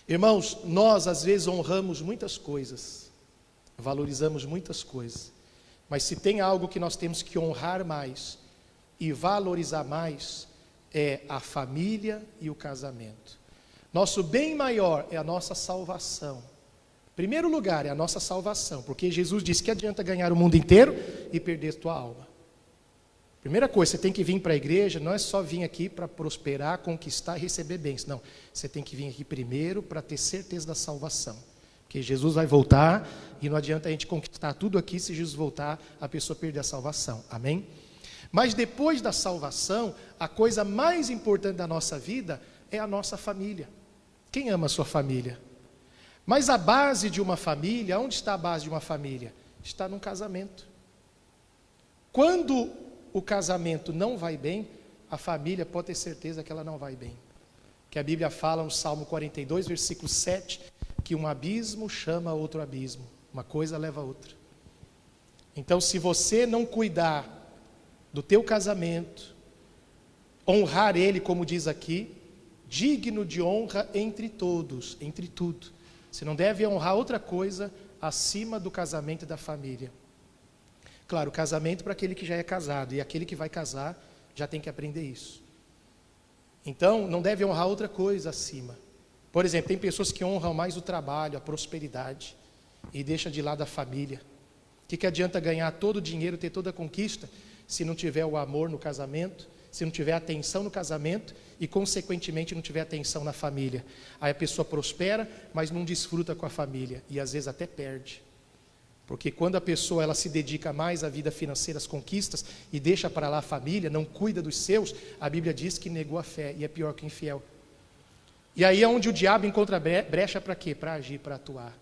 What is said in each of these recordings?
Irmãos, nós às vezes honramos muitas coisas, valorizamos muitas coisas, mas se tem algo que nós temos que honrar mais e valorizar mais, é a família e o casamento. Nosso bem maior é a nossa salvação. Em primeiro lugar é a nossa salvação, porque Jesus disse que adianta ganhar o mundo inteiro e perder a tua alma. Primeira coisa, você tem que vir para a igreja, não é só vir aqui para prosperar, conquistar e receber bens. Não, você tem que vir aqui primeiro para ter certeza da salvação. Porque Jesus vai voltar e não adianta a gente conquistar tudo aqui, se Jesus voltar, a pessoa perder a salvação. Amém? Mas depois da salvação, a coisa mais importante da nossa vida é a nossa família. Quem ama a sua família? Mas a base de uma família, onde está a base de uma família? Está num casamento. Quando o casamento não vai bem, a família pode ter certeza que ela não vai bem. Que a Bíblia fala no Salmo 42, versículo 7, que um abismo chama outro abismo, uma coisa leva a outra. Então, se você não cuidar do teu casamento, honrar ele, como diz aqui, digno de honra entre todos, entre tudo. Você não deve honrar outra coisa acima do casamento e da família. Claro, o casamento para aquele que já é casado, e aquele que vai casar já tem que aprender isso. Então, não deve honrar outra coisa acima. Por exemplo, tem pessoas que honram mais o trabalho, a prosperidade, e deixam de lado a família. O que adianta ganhar todo o dinheiro, ter toda a conquista, se não tiver o amor no casamento, se não tiver atenção no casamento e, consequentemente, não tiver atenção na família? Aí a pessoa prospera, mas não desfruta com a família, e às vezes até perde. Porque quando a pessoa ela se dedica mais à vida financeira, às conquistas, e deixa para lá a família, não cuida dos seus, a Bíblia diz que negou a fé, e é pior que infiel. E aí é onde o diabo encontra brecha para quê? Para agir, para atuar.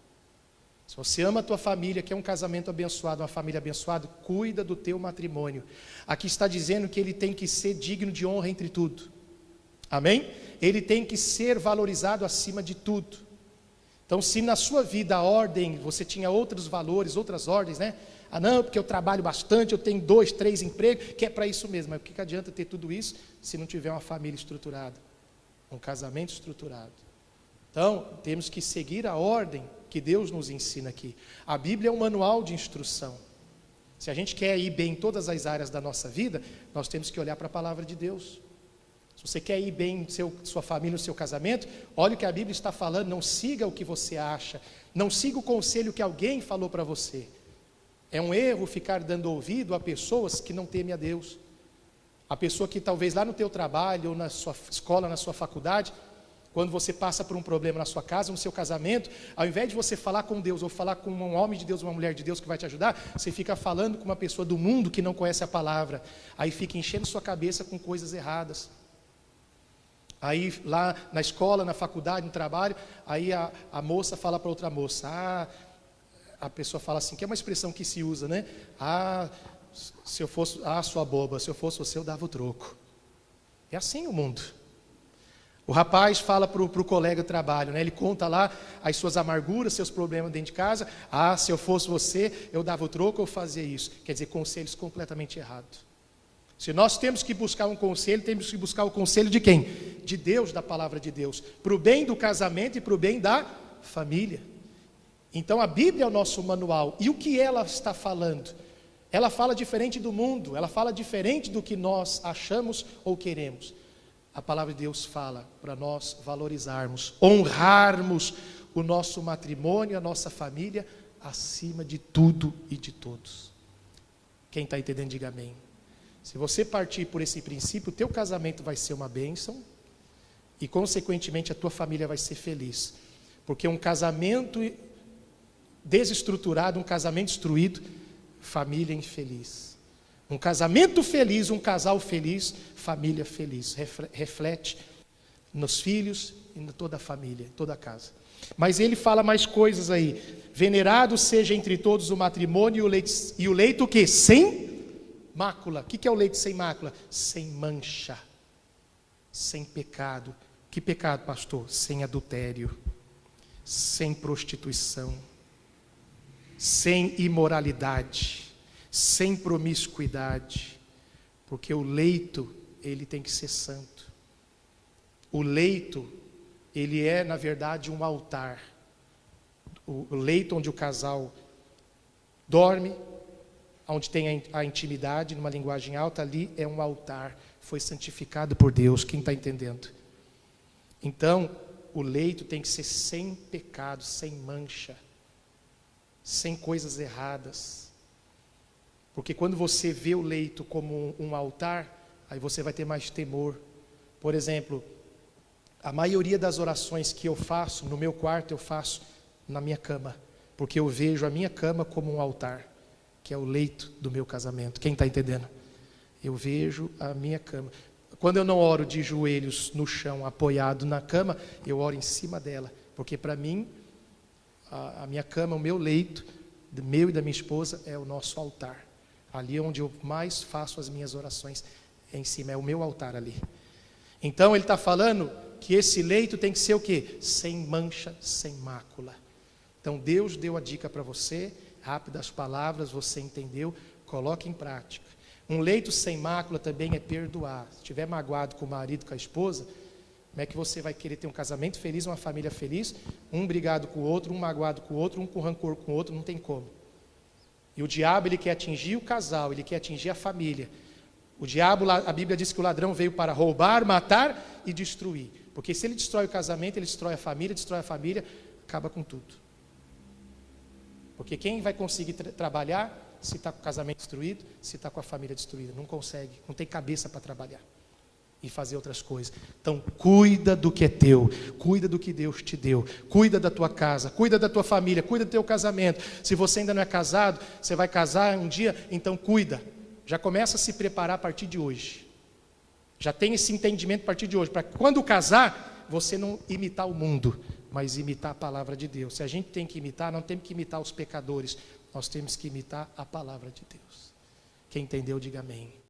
Se você ama a tua família, quer um casamento abençoado, uma família abençoada, cuida do teu matrimônio. Aqui está dizendo que ele tem que ser digno de honra entre tudo. Amém? Ele tem que ser valorizado acima de tudo. Então, se na sua vida a ordem, você tinha outros valores, outras ordens, né? Ah não, porque eu trabalho bastante, eu tenho 2, 3 empregos, que é para isso mesmo. Mas o que adianta ter tudo isso se não tiver uma família estruturada? Um casamento estruturado. Então, temos que seguir a ordem que Deus nos ensina aqui. A Bíblia é um manual de instrução. Se a gente quer ir bem em todas as áreas da nossa vida, nós temos que olhar para a palavra de Deus. Se você quer ir bem em sua família, no seu casamento, olhe o que a Bíblia está falando, não siga o que você acha, não siga o conselho que alguém falou para você. É um erro ficar dando ouvido a pessoas que não temem a Deus. A pessoa que talvez lá no teu trabalho, ou na sua escola, na sua faculdade, quando você passa por um problema na sua casa, no seu casamento, ao invés de você falar com Deus, ou falar com um homem de Deus, uma mulher de Deus que vai te ajudar, você fica falando com uma pessoa do mundo que não conhece a palavra, aí fica enchendo sua cabeça com coisas erradas. Aí lá na escola, na faculdade, no trabalho, aí a moça fala para outra moça, a pessoa fala assim, que é uma expressão que se usa, né? Se eu fosse, sua boba, se eu fosse você, eu dava o troco. É assim o mundo. O rapaz fala para o colega de trabalho, né? Ele conta lá as suas amarguras, seus problemas dentro de casa. Se eu fosse você, eu dava o troco, eu fazia isso. Quer dizer, conselhos completamente errados. Se nós temos que buscar um conselho, temos que buscar o conselho de quem? De Deus, da palavra de Deus. Para o bem do casamento e para o bem da família. Então a Bíblia é o nosso manual. E o que ela está falando? Ela fala diferente do mundo, ela fala diferente do que nós achamos ou queremos. A palavra de Deus fala para nós valorizarmos, honrarmos o nosso matrimônio, a nossa família, acima de tudo e de todos. Quem está entendendo, diga amém. Se você partir por esse princípio, o teu casamento vai ser uma bênção e, consequentemente, a tua família vai ser feliz. Porque um casamento desestruturado, um casamento destruído, família infeliz. Um casamento feliz, um casal feliz, família feliz. Reflete nos filhos e em toda a família, em toda a casa. Mas ele fala mais coisas aí. Venerado seja entre todos o matrimônio e o leito o quê? Sem mácula. O que é o leito sem mácula? Sem mancha, sem pecado. Que pecado, pastor? Sem adultério, sem prostituição, sem imoralidade, sem promiscuidade, porque o leito, ele tem que ser santo. O leito ele é, na verdade, um altar. O leito onde o casal dorme, onde tem a intimidade, numa linguagem alta, ali é um altar, foi santificado por Deus, quem está entendendo? Então, o leito tem que ser sem pecado, sem mancha, sem coisas erradas. Porque quando você vê o leito como um altar, aí você vai ter mais temor. Por exemplo, a maioria das orações que eu faço no meu quarto, eu faço na minha cama, porque eu vejo a minha cama como um altar, que é o leito do meu casamento. Quem está entendendo? Eu vejo a minha cama. Quando eu não oro de joelhos no chão, apoiado na cama, eu oro em cima dela, porque para mim, a minha cama, o meu leito, meu e da minha esposa, é o nosso altar. Ali é onde eu mais faço as minhas orações, é em cima, é o meu altar ali. Então ele está falando que esse leito tem que ser o quê? Sem mancha, sem mácula. Então Deus deu a dica para você, rápidas palavras, você entendeu, coloque em prática. Um leito sem mácula também é perdoar. Se estiver magoado com o marido, com a esposa, como é que você vai querer ter um casamento feliz, uma família feliz? Um brigado com o outro, um magoado com o outro, um com rancor com o outro, não tem como. E o diabo, ele quer atingir o casal, ele quer atingir a família. O diabo, a Bíblia diz que o ladrão veio para roubar, matar e destruir. Porque se ele destrói o casamento, ele destrói a família, acaba com tudo. Porque quem vai conseguir trabalhar se está com o casamento destruído, se está com a família destruída? Não consegue, não tem cabeça para trabalhar e fazer outras coisas. Então, cuida do que é teu, cuida do que Deus te deu, cuida da tua casa, cuida da tua família, cuida do teu casamento. Se você ainda não é casado, você vai casar um dia, então cuida. Já começa a se preparar a partir de hoje. Já tem esse entendimento a partir de hoje, para quando casar, você não imitar o mundo, mas imitar a palavra de Deus. Se a gente tem que imitar, não temos que imitar os pecadores, nós temos que imitar a palavra de Deus. Quem entendeu, diga amém.